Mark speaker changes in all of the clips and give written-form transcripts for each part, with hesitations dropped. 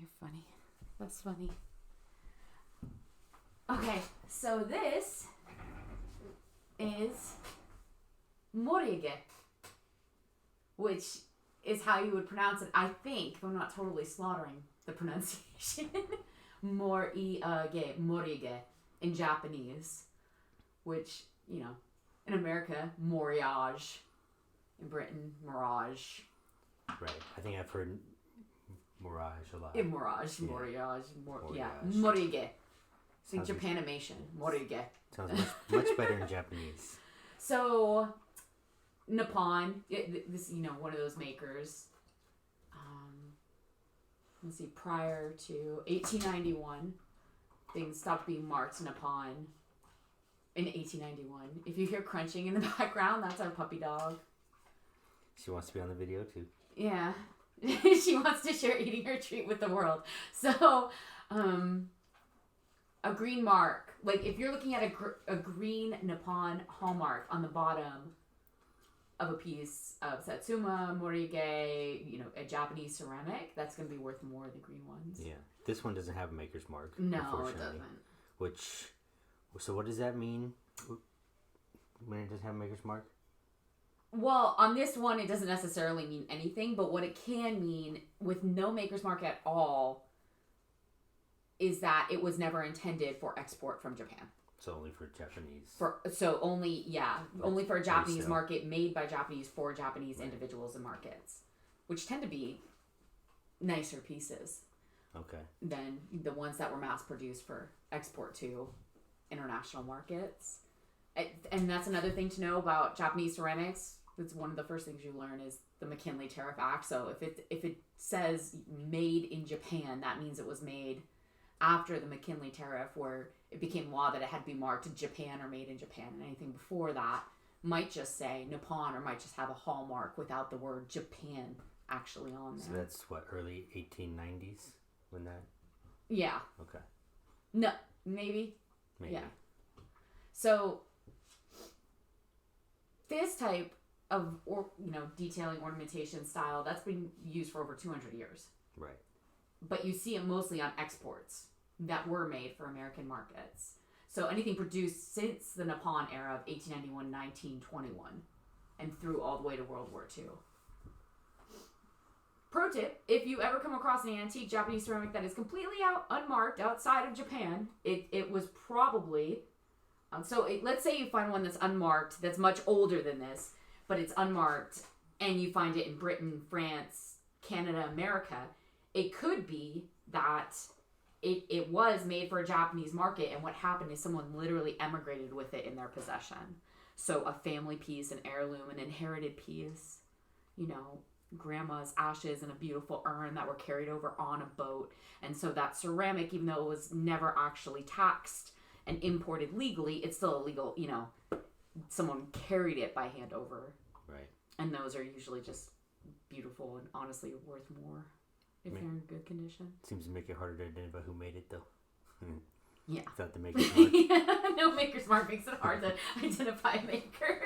Speaker 1: You're funny. That's funny. Okay, so this is Moriage, which is how you would pronounce it, I think, if I'm not totally slaughtering the pronunciation. Moriage in Japanese, which, you know, in America, Moriage. In Britain, Mirage.
Speaker 2: Right. I think I've heard Moriage a lot.
Speaker 1: Moriage. Yeah. Moriage. Think Japanimation. Moriage.
Speaker 2: Sounds much better in Japanese.
Speaker 1: So, Nippon, this, you know, one of those makers. Let's see, prior to 1891, things stopped being marked Nippon in 1891. If you hear crunching in the background, that's our puppy dog.
Speaker 2: She wants to be on the video too.
Speaker 1: Yeah. She wants to share eating her treat with the world. So, a green mark, like if you're looking at a green Nippon hallmark on the bottom of a piece of Satsuma, Moriage, you know, a Japanese ceramic, that's going to be worth more than green ones.
Speaker 2: Yeah. This one doesn't have a maker's mark.
Speaker 1: No, it doesn't.
Speaker 2: So what does that mean when it doesn't have a maker's mark?
Speaker 1: Well, on this one, it doesn't necessarily mean anything, but what it can mean with no maker's mark at all is that it was never intended for export from Japan.
Speaker 2: So only for Japanese.
Speaker 1: Only for a Japanese market, made by Japanese for Japanese individuals and markets, which tend to be nicer pieces.
Speaker 2: Okay.
Speaker 1: Than the ones that were mass produced for export to international markets. And that's another thing to know about Japanese ceramics. It's one of the first things you learn is the McKinley Tariff Act. So if it says made in Japan, that means it was made after the McKinley Tariff, where it became law that it had to be marked Japan or made in Japan. And anything before that might just say Nippon or might just have a hallmark without the word Japan actually on there.
Speaker 2: So that's what, early 1890s when that?
Speaker 1: Yeah.
Speaker 2: Okay.
Speaker 1: No, maybe. Yeah. So this type of detailing ornamentation style, that's been used for over 200 years. Right. But you see it mostly on exports that were made for American markets. So anything produced since the Nippon era of 1891, 1921, and through all the way to World War II. Pro tip, if you ever come across an antique Japanese ceramic that is completely unmarked outside of Japan, it was probably... let's say you find one that's unmarked, that's much older than this, but it's unmarked, and you find it in Britain, France, Canada, America, it could be that it was made for a Japanese market, and what happened is someone literally emigrated with it in their possession. So a family piece, an heirloom, an inherited piece, grandma's ashes in a beautiful urn that were carried over on a boat. And so that ceramic, even though it was never actually taxed and imported legally, it's still illegal, someone carried it by hand over. Right. And those are usually just beautiful and honestly worth more if they're in good condition.
Speaker 2: Seems to make it harder to identify who made it, though.
Speaker 1: Yeah.
Speaker 2: Without the maker's mark.
Speaker 1: No maker's mark makes it hard to identify a maker.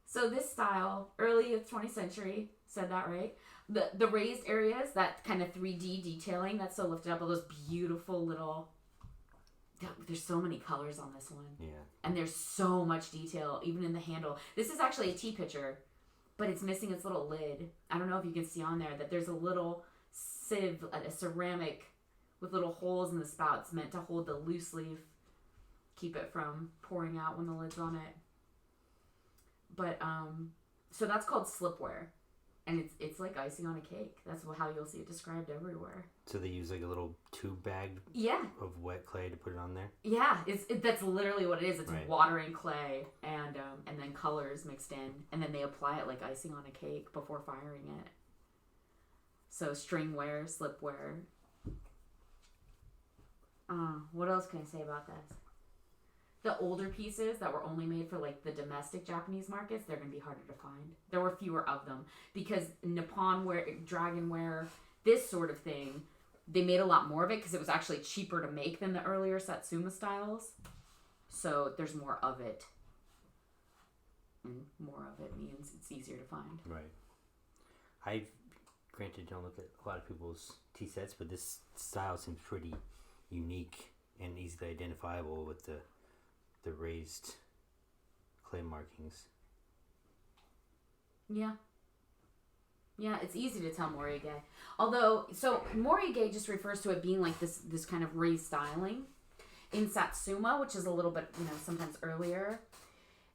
Speaker 1: So this style, early 20th century, said that right? The raised areas, that kind of 3D detailing that's so lifted up, all those beautiful little... There's so many colors on this one. Yeah. And there's so much detail, even in the handle. This is actually a tea pitcher, but it's missing its little lid. I don't know if you can see on there that there's a little sieve, a ceramic with little holes in the spouts meant to hold the loose leaf, keep it from pouring out when the lid's on it. But, so that's called slipware. And it's like icing on a cake. That's how you'll see it described everywhere.
Speaker 2: So they use like a little tube bag of wet clay to put it on there?
Speaker 1: Yeah, that's literally what it is. It's water and clay and then colors mixed in. And then they apply it like icing on a cake before firing it. So stringware, slipware. What else can I say about this? The older pieces that were only made for like the domestic Japanese markets, they're going to be harder to find. There were fewer of them because Nipponware, Dragonware, this sort of thing, they made a lot more of it because it was actually cheaper to make than the earlier Satsuma styles. So there's more of it. And more of it means it's easier to find.
Speaker 2: Right. I've granted, you don't look at a lot of people's tea sets, but this style seems pretty unique and easily identifiable with the raised clay markings.
Speaker 1: Yeah. Yeah, it's easy to tell Moriage. Although, so Moriage just refers to it being like this kind of raised styling. In Satsuma, which is a little bit, sometimes earlier,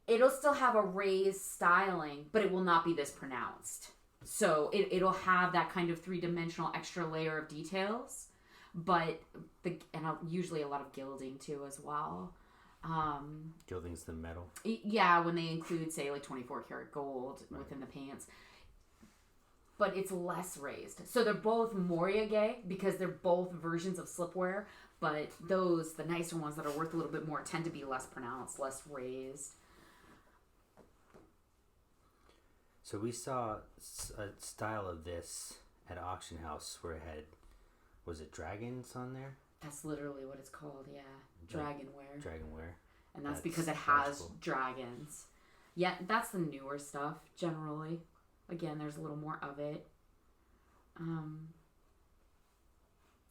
Speaker 1: it'll still have a raised styling, but it will not be this pronounced. So it'll have that kind of three-dimensional extra layer of details, but usually a lot of gilding too as well.
Speaker 2: Gilding's the metal.
Speaker 1: Yeah, when they include, say, like 24 karat gold within the pants. But it's less raised. So they're both Moriage because they're both versions of slipware, but the nicer ones that are worth a little bit more tend to be less pronounced, less raised.
Speaker 2: So we saw a style of this at an auction house where it had, was it dragons on there?
Speaker 1: That's literally what it's called, yeah. Dragonware.
Speaker 2: Dragonware.
Speaker 1: And that's because it has dragons. Yeah, that's the newer stuff, generally. Again, there's a little more of it.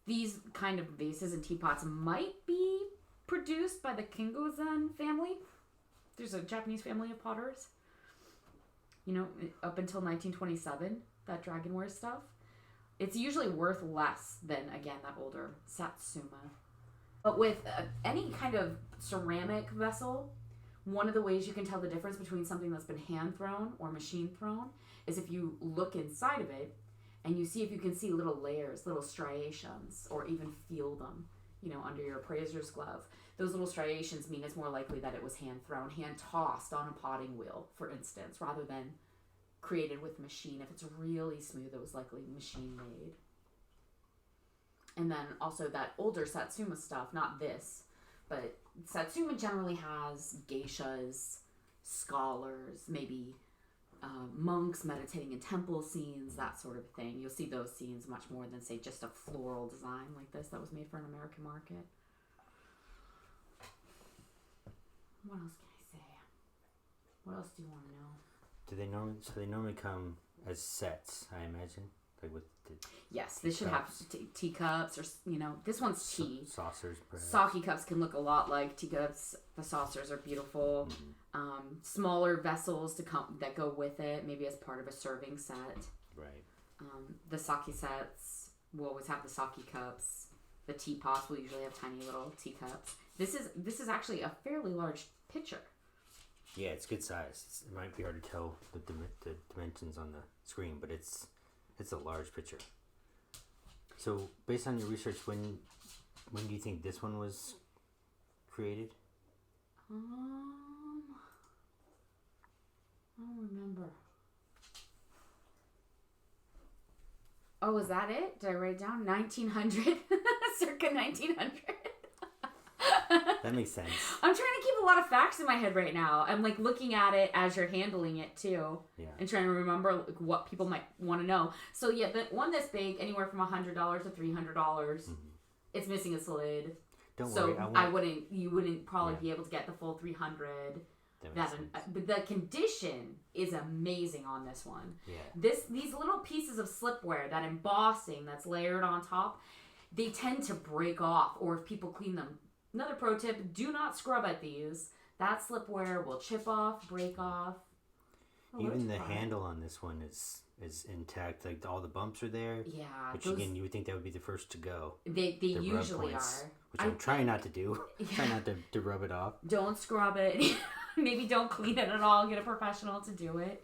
Speaker 1: These kind of vases and teapots might be produced by the Kingozen family. There's a Japanese family of potters. Up until 1927, that dragonware stuff. It's usually worth less than, again, that older Satsuma. But with any kind of ceramic vessel, one of the ways you can tell the difference between something that's been hand-thrown or machine-thrown is if you look inside of it and you see if you can see little layers, little striations, or even feel them, under your appraiser's glove. Those little striations mean it's more likely that it was hand-thrown, hand-tossed on a potting wheel, for instance, rather than created with machine. If it's really smooth, it was likely machine-made. And then also that older Satsuma stuff, not this, but Satsuma generally has geishas, scholars, maybe monks meditating in temple scenes, that sort of thing. You'll see those scenes much more than, say, just a floral design like this that was made for an American market. What else can I say? What else do you want to know?
Speaker 2: Do they normally come as sets, I imagine? Like with the
Speaker 1: yes, they should have teacups or, this one's tea.
Speaker 2: Saucers, perhaps.
Speaker 1: Sake cups can look a lot like teacups. The saucers are beautiful. Mm-hmm. Smaller vessels that go with it, maybe as part of a serving set.
Speaker 2: Right.
Speaker 1: The sake sets will always have the sake cups. The teapots will usually have tiny little teacups. This is actually a fairly large pitcher.
Speaker 2: Yeah, it's good size. It might be hard to tell the dimensions on the screen, but it's a large pitcher. So, based on your research, when do you think this one was created?
Speaker 1: I don't remember. Oh, is that it? Did I write it down? 1900? Circa 1900?
Speaker 2: That makes sense.
Speaker 1: I'm trying to keep a lot of facts in my head right now. I'm looking at it as you're handling it too.
Speaker 2: Yeah.
Speaker 1: And trying to remember what people might want to know. So yeah, the one this big, anywhere from $100 to $300. Mm-hmm. It's missing a lid.
Speaker 2: Don't worry.
Speaker 1: You wouldn't probably be able to get the full 300. But the condition is amazing on this one.
Speaker 2: Yeah.
Speaker 1: These little pieces of slipware, that embossing that's layered on top, they tend to break off, or if people clean them. Another pro tip, do not scrub at these. That slipware will chip off, break off.
Speaker 2: Even the handle on this one is intact. Like all the bumps are there.
Speaker 1: Yeah.
Speaker 2: Which again, you would think that would be the first to go.
Speaker 1: They usually are.
Speaker 2: Which I'm trying not to do.
Speaker 1: Yeah.
Speaker 2: Try not to rub it off.
Speaker 1: Don't scrub it. Maybe don't clean it at all. Get a professional to do it.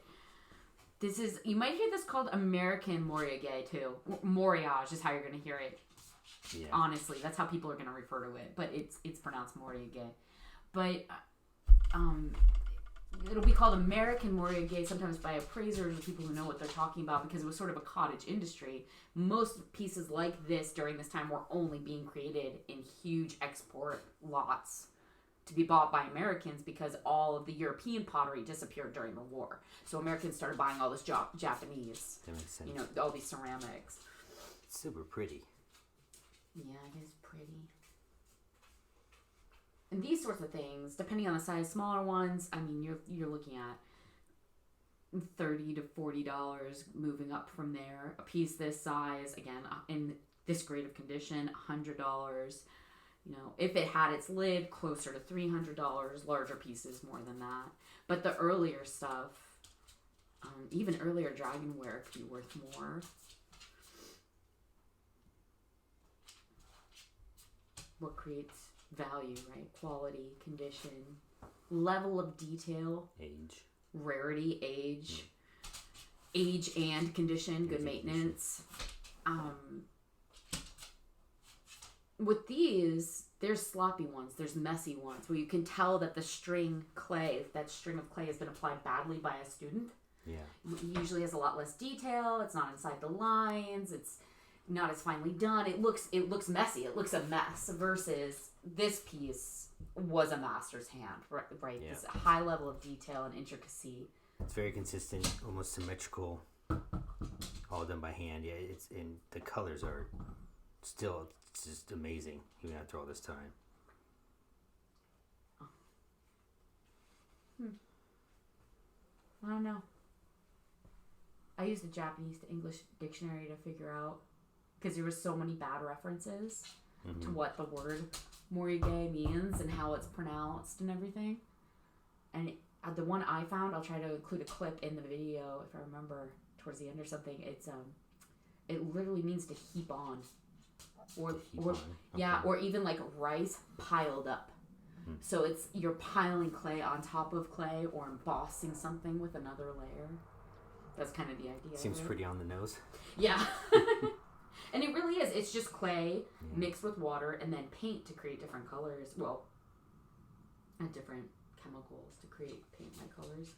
Speaker 1: You might hear this called American Moriage too. Moriage is how you're going to hear it.
Speaker 2: Yeah.
Speaker 1: Honestly, that's how people are going to refer to it, but it's pronounced Moriage. But it'll be called American Moriage sometimes by appraisers or people who know what they're talking about, because it was sort of a cottage industry. Most pieces like this during this time were only being created in huge export lots to be bought by Americans, because all of the European pottery disappeared during the war. So Americans started buying all this Japanese,
Speaker 2: that makes sense.
Speaker 1: All these ceramics.
Speaker 2: It's super pretty.
Speaker 1: Yeah, it is pretty. And these sorts of things, depending on the size, smaller ones, I mean, you're looking at $30 to $40, moving up from there. A piece this size, again, in this grade of condition, $100. You know, if it had its lid, closer to $300. Larger pieces, more than that. But the earlier stuff, even earlier dragonware, could be worth more. What creates value, right? Quality, condition, level of detail,
Speaker 2: age,
Speaker 1: rarity, age, age and condition, good maintenance. With these, there's sloppy ones, there's messy ones where you can tell that the string of clay has been applied badly by a student.
Speaker 2: Yeah.
Speaker 1: It usually has a lot less detail. It's not inside the lines. It's not as finely done. It looks messy. It looks a mess versus this piece was a master's hand, right?
Speaker 2: Yeah.
Speaker 1: This high level of detail and intricacy.
Speaker 2: It's very consistent, almost symmetrical, all done by hand. Yeah, and the colors are still just amazing even after all this time.
Speaker 1: I don't know. I used the Japanese to English dictionary to figure out, because there were so many bad references to what the word Moriage means and how it's pronounced and everything. And the one I found, I'll try to include a clip in the video if I remember towards the end or something. It's it literally means to heap on, or even like rice piled up. So it's you're piling clay on top of clay or embossing something with another layer. That's kind of the idea.
Speaker 2: Seems pretty on the nose.
Speaker 1: Yeah. And it really is. It's just clay mixed with water and then paint to create different colors. Well, different chemicals to create paint-like colors.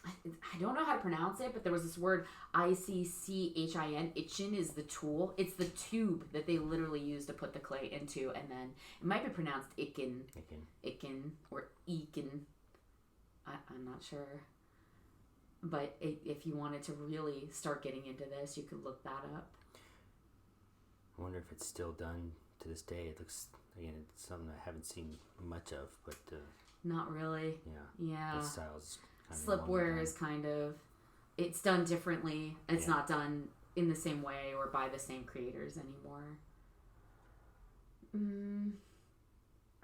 Speaker 1: I don't know how to pronounce it, but there was this word ICCHIN. Ichin is the tool. It's the tube that they literally use to put the clay into, and then it might be pronounced ikin, or ekin. I'm not sure. But if you wanted to really start getting into this, you could look that up.
Speaker 2: I wonder if it's still done to this day. It looks, again, it's something I haven't seen much of, but...
Speaker 1: Not really. Yeah.
Speaker 2: That style's kind of
Speaker 1: slipware is kind of... It's done differently. It's not done in the same way or by the same creators anymore. I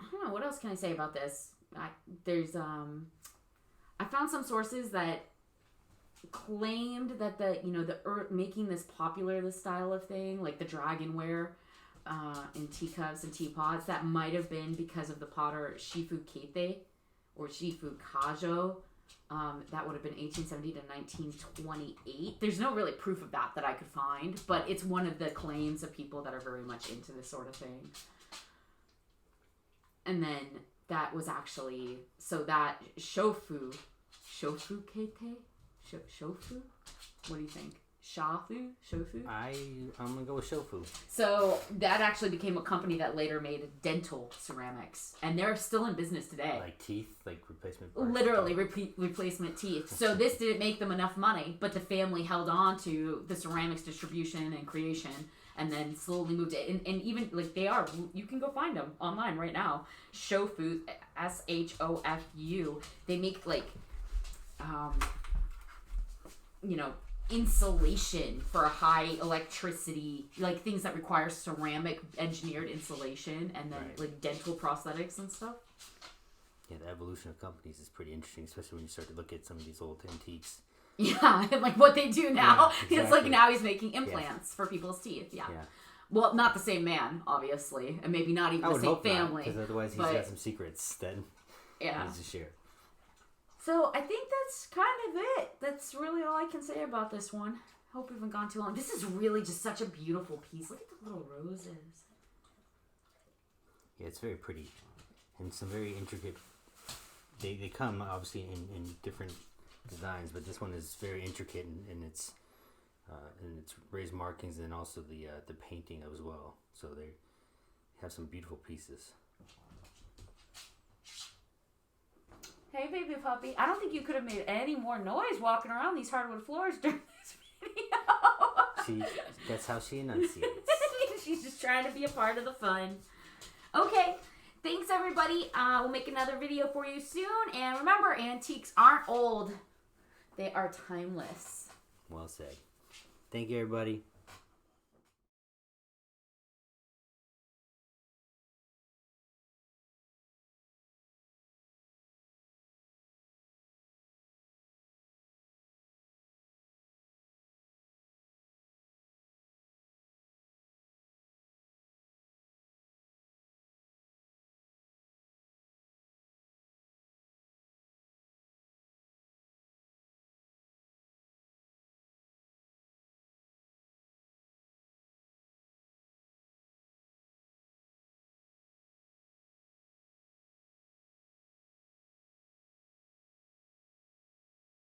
Speaker 1: don't know. What else can I say about this? I found some sources that claimed that making this popular, this style of thing, like the dragonware in teacups and teapots, that might have been because of the potter Shifu Keitei or Shifu Kajo. That would have been 1870 to 1928. There's no really proof of that I could find, but it's one of the claims of people that are very much into this sort of thing. And then that was actually, so that Shofu Keitei? Shofu? What do you think? Shofu?
Speaker 2: I'm gonna go with Shofu.
Speaker 1: So that actually became a company that later made dental ceramics, and they're still in business today.
Speaker 2: Like teeth, like replacement parts.
Speaker 1: Literally replacement teeth. So this didn't make them enough money, but the family held on to the ceramics distribution and creation, and then slowly moved it. And even like you can go find them online right now. Shofu, SHOFU. They make like, insulation for high electricity, like things that require ceramic engineered insulation, and then like dental prosthetics and stuff.
Speaker 2: Yeah, the evolution of companies is pretty interesting, especially when you start to look at some of these old antiques.
Speaker 1: Yeah, and like what they do now.
Speaker 2: Yeah, exactly.
Speaker 1: It's like now he's making implants for people's teeth. Yeah. Well, not the same man, obviously, and maybe not even the same family.
Speaker 2: Because otherwise he's got some secrets that he needs to share.
Speaker 1: So I think that's kind of it. That's really all I can say about this one. Hope we haven't gone too long. This is really just such a beautiful piece. Look at the little roses.
Speaker 2: Yeah, it's very pretty. And some very intricate... They come, obviously, in different designs, but this one is very intricate in its raised markings and also the painting as well. So they have some beautiful pieces.
Speaker 1: Hey, baby puppy. I don't think you could have made any more noise walking around these hardwood floors during this video.
Speaker 2: That's how she enunciates.
Speaker 1: She's just trying to be a part of the fun. Okay, thanks everybody. We'll make another video for you soon. And remember, antiques aren't old. They are timeless.
Speaker 2: Well said. Thank you, everybody.